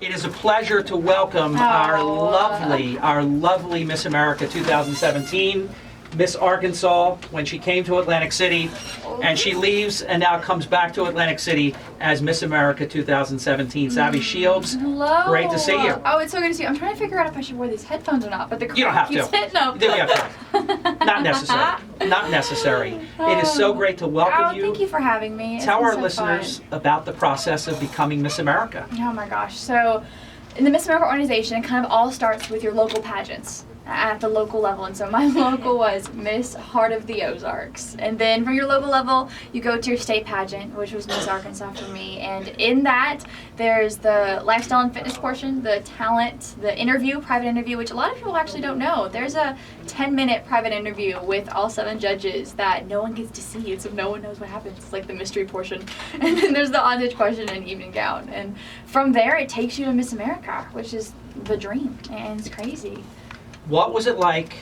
It is a pleasure to welcome our lovely Miss America 2017, Miss Arkansas, when she came to Atlantic City, and she leaves and now comes back to Atlantic City as Miss America 2017. Savvy Shields, hello. Great to see you. Oh, it's so good to see you. I'm trying to figure out if I should wear these headphones or not, but the You don't have keeps to. hitting them. Not necessary. Not necessary. It is so great to welcome you. Thank you for having me. It's Tell been our so listeners fun. about the process of becoming Miss America. Oh my gosh. So, in the Miss America organization, it kind of all starts with your local pageants at the local level, and so my local was Miss Heart of the Ozarks, and then from your local level you go to your state pageant, which was Miss Arkansas for me, and in that there's the lifestyle and fitness portion, the talent, the interview, private interview, which a lot of people actually don't know. There's a 10-minute private interview with all 7 judges that no one gets to see, so no one knows what happens. It's like the mystery portion. And then there's the on-stage question and evening gown, and from there it takes you to Miss America, which is the dream, and it's crazy. What was it like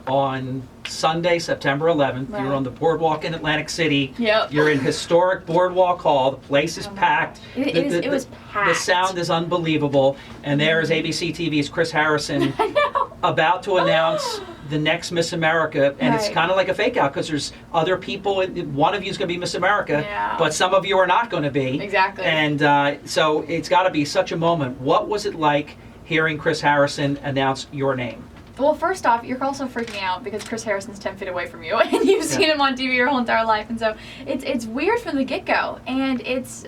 on Sunday, September 11th? Right. You're on the boardwalk in Atlantic City. Yep. You're in historic Boardwalk Hall. The place is Oh my packed. gosh. It was packed. The sound is unbelievable. And there is ABC TV's Chris Harrison I know. about to announce the next Miss America. And it's Right. kind of like a fake out because there's other people. One of you is going to be Miss America, Yeah. but some of you are not going to be. Exactly. And so it's got to be such a moment. What was it like hearing Chris Harrison announce your name? Well, first off, you're also freaking out because Chris Harrison's 10 feet away from you, and you've seen him on TV your whole entire life, and so it's weird from the get-go, and it's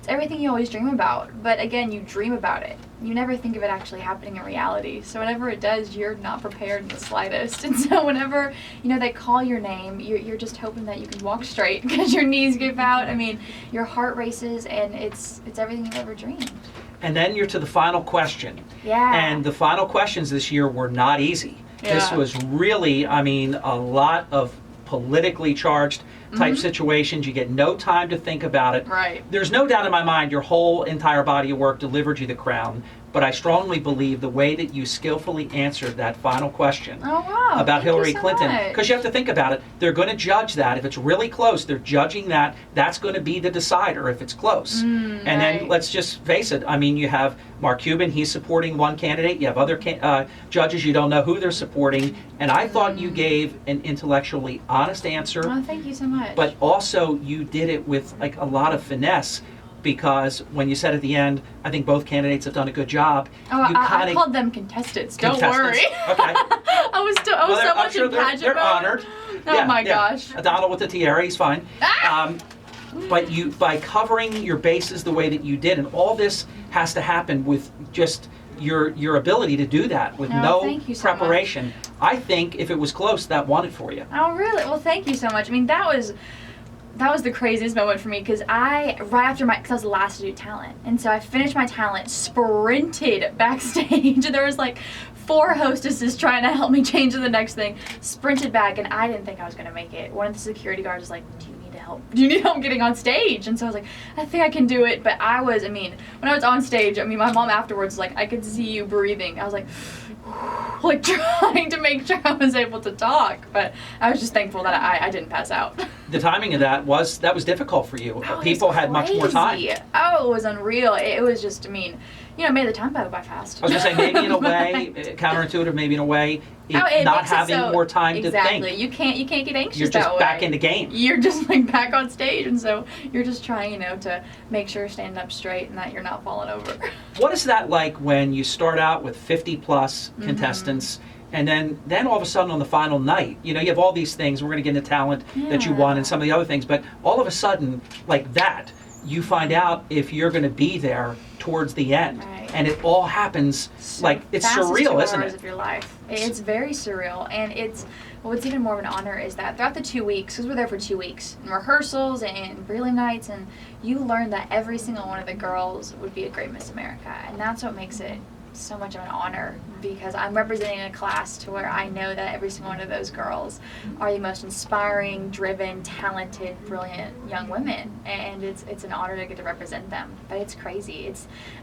everything you always dream about, but again, you dream about it. You never think of it actually happening in reality, so whenever it does, you're not prepared in the slightest, and so whenever, they call your name, you're just hoping that you can walk straight because your knees give out, your heart races, and it's everything you've ever dreamed. And then you're to the final question. Yeah. And the final questions this year were not easy. Yeah. This was really, a lot of politically charged type situations. You get no time to think about it. Right. There's no doubt in my mind your whole entire body of work delivered you the crown. But I strongly believe the way that you skillfully answered that final question Oh, wow. about Thank Hillary you so Clinton, much. because you have to think about it. They're going to judge that. If it's really close, they're judging that. That's going to be the decider if it's close. And then right. let's just face it. You have Mark Cuban. He's supporting one candidate. You have other judges. You don't know who they're supporting. And I thought you gave an intellectually honest answer. Oh, thank you so much. But also you did it with a lot of finesse. Because when you said at the end, I think both candidates have done a good job. Oh, you I called them contestants. Don't worry. Okay. I was so I'm much sure in pageant they're mode. honored. Oh my gosh. Donald with the tiara, he's fine. But you, by covering your bases the way that you did, and all this has to happen with just your ability to do that with no thank you so preparation. much. I think if it was close, that won it for you. Oh, really? Well, thank you so much. That was the craziest moment for me because right after because I was the last to do talent, and so I finished my talent, sprinted backstage, and there was 4 hostesses trying to help me change to the next thing, sprinted back, and I didn't think I was going to make it. One of the security guards was like, do you need help getting on stage? And so I was like, I think I can do it. But I was, when I was on stage, my mom afterwards was like, I could see you breathing. I was like trying to make sure I was able to talk. But I was just thankful that I didn't pass out. The timing of that was difficult for you. Oh, People had much more time. crazy. Oh, it was unreal. It was just, made the time go by fast. I was going to say, maybe in a way, counterintuitive, maybe in a way, It not makes it having so- more time to exactly. think. You can't get anxious You're just that way. back in the game. You're just back on stage, and so you're just trying, to make sure you're standing up straight and that you're not falling over. What is that like when you start out with 50 plus contestants, and then all of a sudden on the final night, you have all these things. We're going to get into talent that you won and some of the other things, but all of a sudden, like that, you find out if you're going to be there towards the end. Right. And it all happens it's Fastest surreal, 2 isn't hours it? of your life. It's very surreal, and what's even more of an honor is that throughout the 2 weeks, because we're there for 2 weeks, in rehearsals and prelim nights, and you learn that every single one of the girls would be a great Miss America, and that's what makes it so much of an honor because I'm representing a class to where I know that every single one of those girls are the most inspiring, driven, talented, brilliant young women, and it's an honor to get to represent them. But it's crazy.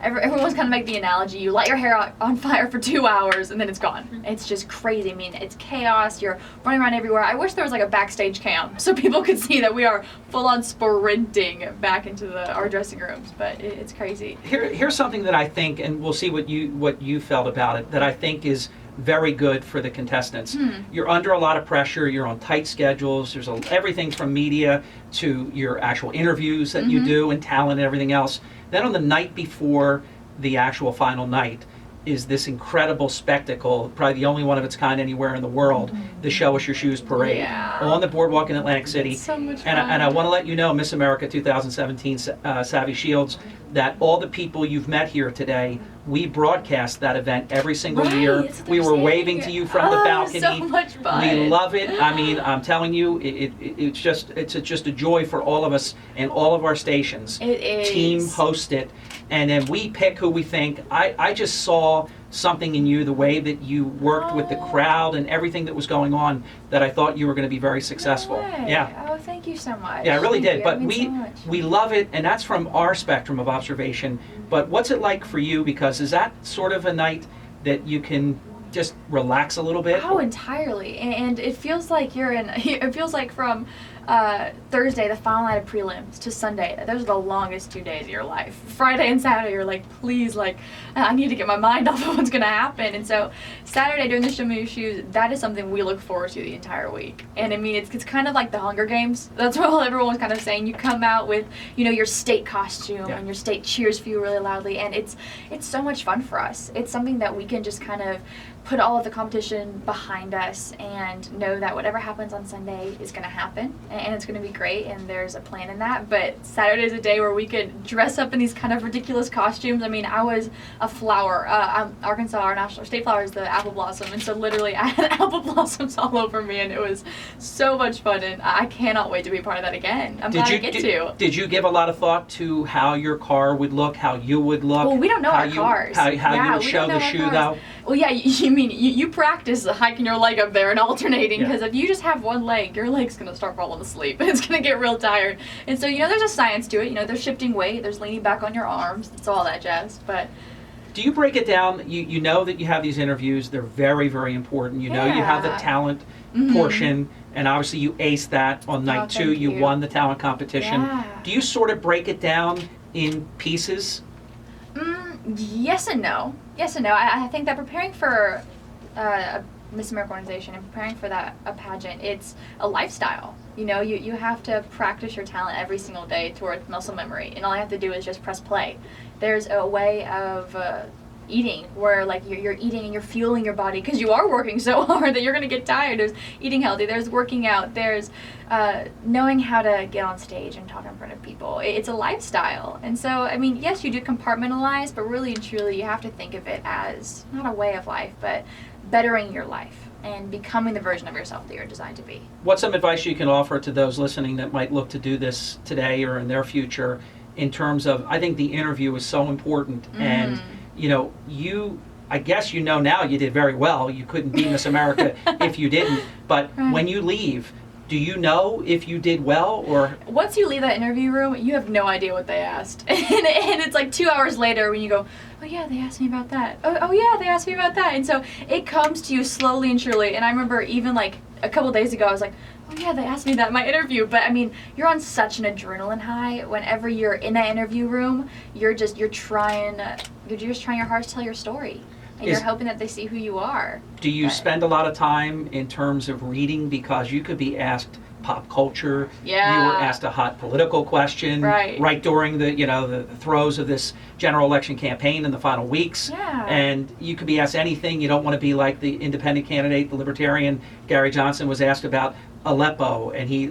Everyone's kind of make the analogy: you light your hair on fire for 2 hours and then it's gone. It's just crazy. I mean, it's chaos. You're running around everywhere. I wish there was like a backstage cam so people could see that we are full on sprinting back into our dressing rooms. But it's crazy. Here's something that I think, and we'll see what you felt about it, that I think is very good for the contestants. You're under a lot of pressure. You're on tight schedules. There's everything from media to your actual interviews that you do and talent and everything else. Then on the night before the actual final night is this incredible spectacle, probably the only one of its kind anywhere in the world, the Show Us Your Shoes parade on the boardwalk in Atlantic City. It's so much and fun. I want to let you know, Miss America 2017 Savvy Shields, that all the people you've met here today, we broadcast that event every single year. That's what We they're were saying. waving to you from the balcony. So much fun. We love it. I mean, I'm telling you, it's just a joy for all of us and all of our stations. It is. Team host it, and then we pick who we think. I just saw something in you, the way that you worked with the crowd and everything that was going on, that I thought you were going to be very successful. No way. Yeah. Oh, thank you so much. Yeah, I really Thank did. you. But That means so much. we love it, and that's from our spectrum of observation. But what's it like for you? Because is that sort of a night that you can just relax a little bit? Oh, entirely. And it feels like it feels like from Thursday, the final night of prelims, to Sunday, those are the longest 2 days of your life. Friday and Saturday, you're like, please, like, I need to get my mind off of what's going to happen. And so Saturday during the Show Me Your Shoes, that is something we look forward to the entire week. And I mean, it's kind of like the Hunger Games. That's what everyone was kind of saying. You come out with, your state costume and your state cheers for you really loudly. And it's so much fun for us. It's something that we can just kind of put all of the competition behind us and know that whatever happens on Sunday is going to happen and it's going to be great, and there's a plan in that. But Saturday is a day where we could dress up in these kind of ridiculous costumes. I mean, I was a flower. Arkansas, our national state flower is the apple blossom, and so literally I had apple blossoms all over me, and it was so much fun, and I cannot wait to be part of that again. I'm glad I get to. Did you give a lot of thought to how your car would look, how you would look? Well, we don't know our cars. How you would show the shoe, though? Well, yeah, you practice hiking your leg up there and alternating, because if you just have one leg, your leg's going to start falling asleep and it's going to get real tired. And so, there's a science to it. There's shifting weight, there's leaning back on your arms, it's all that jazz. But do you break it down? You know that you have these interviews, they're very, very important. You have the talent portion, and obviously you aced that on night 2. You won the talent competition. Yeah. Do you sort of break it down in pieces? Yes and no. I think that preparing for a Miss America organization and preparing for a pageant, it's a lifestyle. You have to practice your talent every single day towards muscle memory, and all you have to do is just press play. There's a way of eating where like you're eating and you're fueling your body because you are working so hard that you're going to get tired. There's eating healthy, there's working out, there's knowing how to get on stage and talk in front of people. It's a lifestyle. And so, I mean, yes, you do compartmentalize, but really and truly you have to think of it as not a way of life, but bettering your life and becoming the version of yourself that you're designed to be. What's some advice you can offer to those listening that might look to do this today or in their future, in terms of, I think the interview is so important, and I guess now you did very well. You couldn't be Miss America if you didn't. But when you leave, do you know if you did well, or? Once you leave that interview room, you have no idea what they asked. and it's like 2 hours later when you go, oh yeah, they asked me about that. Oh yeah, they asked me about that. And so it comes to you slowly and surely. And I remember even like a couple days ago, I was like, oh yeah, they asked me that in my interview. But I mean, you're on such an adrenaline high. Whenever you're in that interview room, you're just trying your hardest to tell your story. And you're hoping that they see who you are. Do you spend a lot of time in terms of reading, because you could be asked pop culture? Yeah. You were asked a hot political question right during the throes of this general election campaign in the final weeks. Yeah. And you could be asked anything. You don't want to be like the independent candidate, the libertarian Gary Johnson was asked about Aleppo, and he,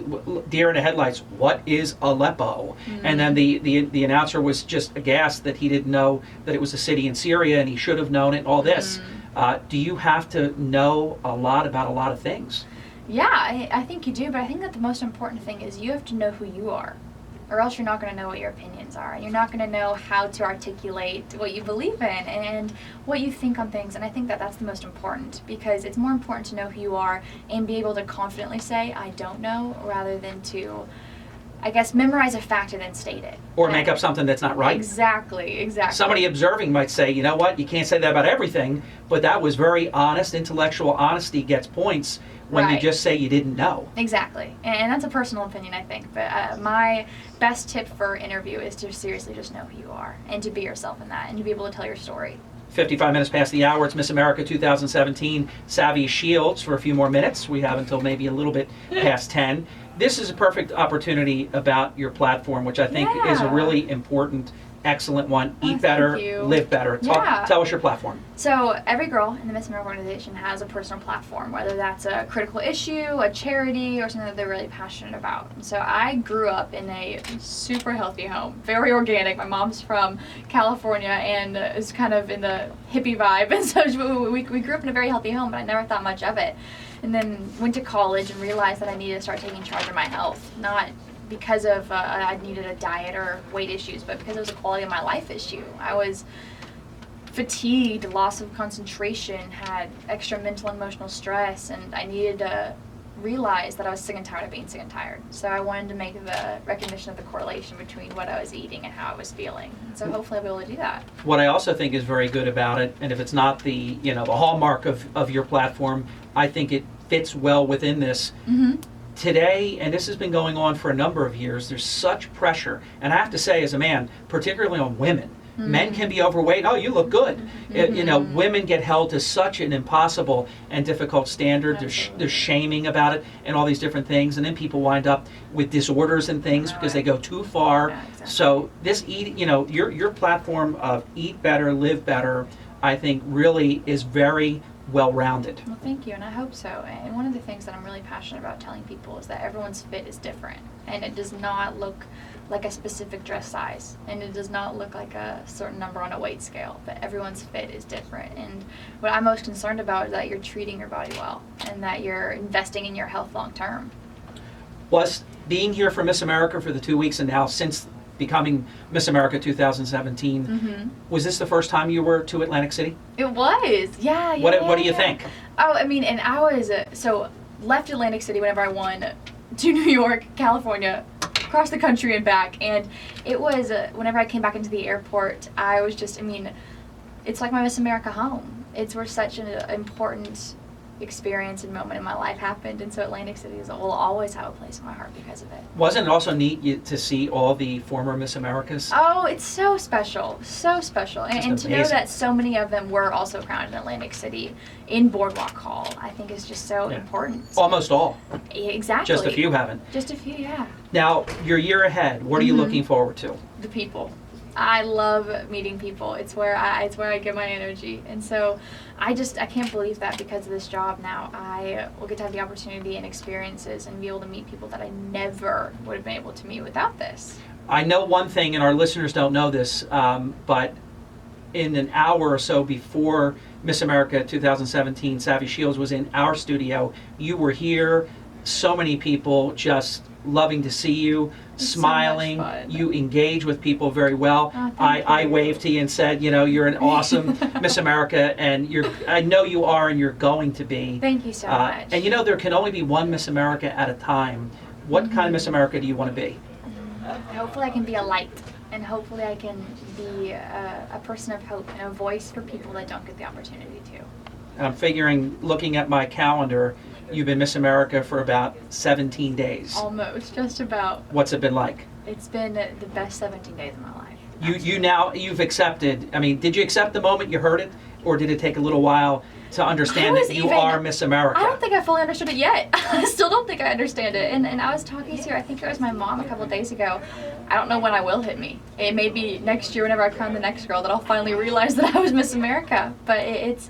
deer in the headlights, what is Aleppo? And then the announcer was just aghast that he didn't know that it was a city in Syria, and he should have known it, and all this. Do you have to know a lot about a lot of things? Yeah, I think you do, but I think that the most important thing is you have to know who you are. or else you're not going to know what your opinions are, and you're not going to know how to articulate what you believe in and what you think on things. And I think that that's the most important, because it's more important to know who you are and be able to confidently say, I don't know, rather than to, I guess, memorize a fact and then state it. Or make up something that's not right. Exactly. Somebody observing might say, you know what, you can't say that about everything, but that was very honest. Intellectual honesty gets points when you just say you didn't know. Exactly. And that's a personal opinion, I think. But my best tip for interview is to seriously just know who you are and to be yourself in that and to be able to tell your story. 55 minutes past the hour. It's Miss America 2017. Savvy Shields for a few more minutes. We have until maybe a little bit past 10. This is a perfect opportunity about your platform, which I think is a really important, excellent one. Eat better, live better. Tell us your platform. So every girl in the Miss America organization has a personal platform, whether that's a critical issue, a charity, or something that they're really passionate about. And so I grew up in a super healthy home, very organic. My mom's from California and is kind of in the hippie vibe, and so we grew up in a very healthy home, but I never thought much of it. And then went to college and realized that I needed to start taking charge of my health, not because of I needed a diet or weight issues, but because it was a quality of my life issue. I was fatigued, loss of concentration, had extra mental and emotional stress, and I needed to realize that I was sick and tired of being sick and tired. So I wanted to make the recognition of the correlation between what I was eating and how I was feeling. So hopefully I'll be able to do that. What I also think is very good about it, and if it's not the the hallmark of your platform, I think it fits well within this. Today, and this has been going on for a number of years, there's such pressure, and I have to say as a man, particularly on women, men can be overweight, oh, you look good. Women get held to such an impossible and difficult standard. There's shaming about it and all these different things, and then people wind up with disorders and things because they go too far. Yeah, exactly. So this your platform of Eat Better, Live Better, I think really is very well-rounded. Well, thank you, and I hope so. And one of the things that I'm really passionate about telling people is that everyone's fit is different, and it does not look like a specific dress size, and it does not look like a certain number on a weight scale, but everyone's fit is different. And what I'm most concerned about is that you're treating your body well and that you're investing in your health long term. Was being here for Miss America for the 2 weeks and now since becoming Miss America 2017, was this the first time you were to Atlantic City? It was, yeah. What do you think? Oh, I mean, and I was, left Atlantic City whenever I won to New York, California, across the country and back, and it was, whenever I came back into the airport, I was just, it's like my Miss America home. It's where such an important experience and moment in my life happened, and so Atlantic City will always have a place in my heart because of it. Wasn't it also neat to see all the former Miss Americas? Oh, it's so special, and to know that so many of them were also crowned in Atlantic City in Boardwalk Hall, I think is just so important. Almost all. Exactly. Just a few haven't. Just a few, yeah. Now, your year ahead, what are you looking forward to? The people. I love meeting people. It's where I get my energy, and so I can't believe that because of this job now I will get to have the opportunity and experiences and be able to meet people that I never would have been able to meet without this. I know one thing, and our listeners don't know this, but in an hour or so before Miss America 2017, Savvy Shields was in our studio. You were here. So many people just loving to see you, smiling. So you engage with people very well. Oh, I waved to you and said, you're an awesome Miss America, and I know you are, and you're going to be. Thank you so much. And there can only be one Miss America at a time. What kind of Miss America do you want to be? Hopefully I can be a light, and hopefully I can be a person of hope and a voice for people that don't get the opportunity to. I'm figuring, looking at my calendar, you've been Miss America for about 17 days. Almost, just about. What's it been like? It's been the best 17 days of my life. You've accepted, did you accept the moment you heard it, or did it take a little while to understand that you are Miss America? I don't think I fully understood it yet. I still don't think I understand it. And I was talking to, I think it was my mom a couple of days ago. I don't know when I will hit me. It may be next year whenever I crown the next girl that I'll finally realize that I was Miss America. But it's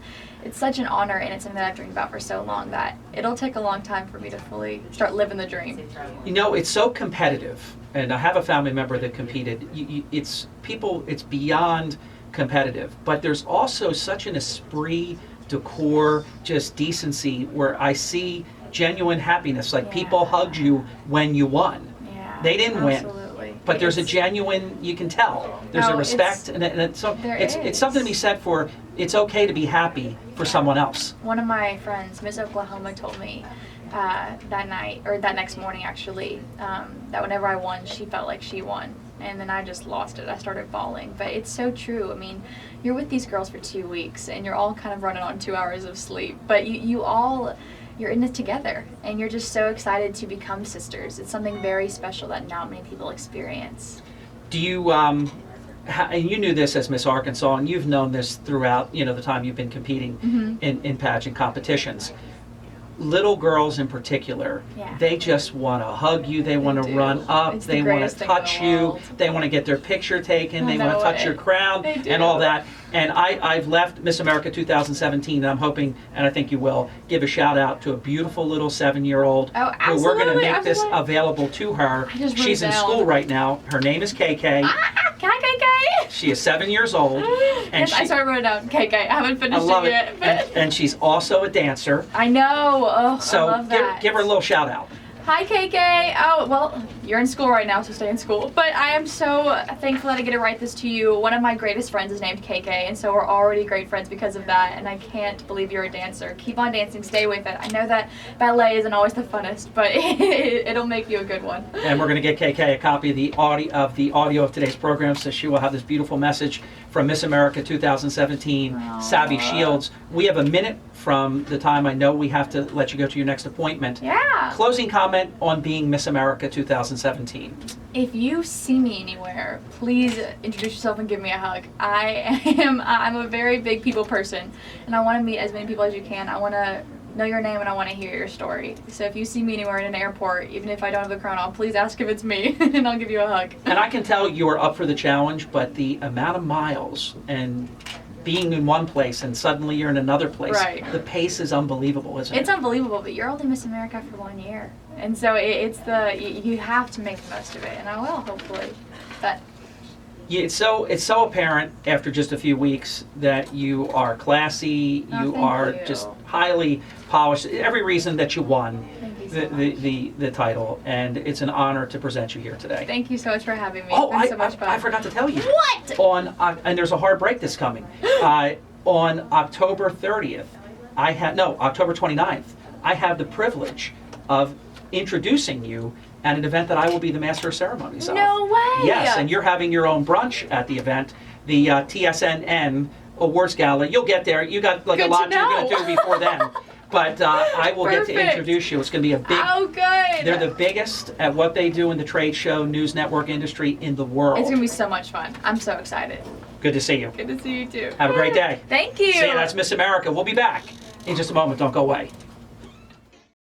such an honor, and it's something that I've dreamed about for so long that it'll take a long time for me to fully start living the dream. It's so competitive, and I have a family member that competed. It's beyond competitive, but there's also such an esprit de corps, just decency, where I see genuine happiness. Like people hugged you when you won. Yeah, they didn't absolutely. win. but there's a genuine, you can tell, there's a respect, and it's something to be said for, it's okay to be happy for someone else. One of my friends, Miss Oklahoma, told me that night, or that next morning actually, that whenever I won, she felt like she won. And then I just lost it. I started bawling. But it's so true. I mean, you're with these girls for 2 weeks, and you're all kind of running on 2 hours of sleep. But you're in it together, and you're just so excited to become sisters. It's something very special that not many people experience. Do you, and you knew this as Miss Arkansas, and you've known this throughout, the time you've been competing in pageant competitions. Little girls in particular, they just want to hug you, they want to run up, they want to touch you, they want to get their picture taken, they want to touch your crown and all that. And I've left Miss America 2017, and I'm hoping, and I think you will, give a shout out to a beautiful little 7-year-old who we're going to make this available to her. She's in school right now. Her name is KK. Hi, KK. She is 7 years old. And yes, I started writing down KK. I haven't finished it yet. But... And she's also a dancer. I know. Oh, so I love that. Give her a little shout out. Hi, KK. Oh, well, you're in school right now, so stay in school. But I am so thankful that I get to write this to you. One of my greatest friends is named KK, and so we're already great friends because of that, and I can't believe you're a dancer. Keep on dancing. Stay with it. I know that ballet isn't always the funnest, but it'll make you a good one. And we're going to get KK a copy of the audio of today's program, so she will have this beautiful message from Miss America 2017, Savvy Shields. We have a minute from the time I know we have to let you go to your next appointment. Yeah. Closing comment on being Miss America 2017. If you see me anywhere, please introduce yourself and give me a hug. I'm a very big people person, and I want to meet as many people as you can. I want to know your name and I want to hear your story. So if you see me anywhere in an airport, even if I don't have the crown on, please ask if it's me and I'll give you a hug. And I can tell you are up for the challenge, but the amount of miles and being in one place and suddenly you're in another place, the pace is unbelievable, isn't it? It's unbelievable, but you're only Miss America for 1 year. And so you have to make the most of it, and I will, hopefully. But yeah, it's so apparent after just a few weeks that you are classy, you are just highly polished, every reason that you won the title, and it's an honor to present you here today. Thank you so much for having me. Oh, it's been so much fun. I forgot to tell you. What? And there's a hard break that's coming. On October 30th, October 29th, I have the privilege of introducing you at an event that I will be the Master of Ceremonies of. No way! Yes, and you're having your own brunch at the event, the TSNN Awards Gala. You'll get there. You got like a lot you're going to do before then. But I will get to introduce you. It's going to be a big... Oh, good! They're the biggest at what they do in the trade show, news network industry in the world. It's going to be so much fun. I'm so excited. Good to see you. Good to see you, too. Have a great day. Thank you. See you. That's Miss America. We'll be back in just a moment. Don't go away.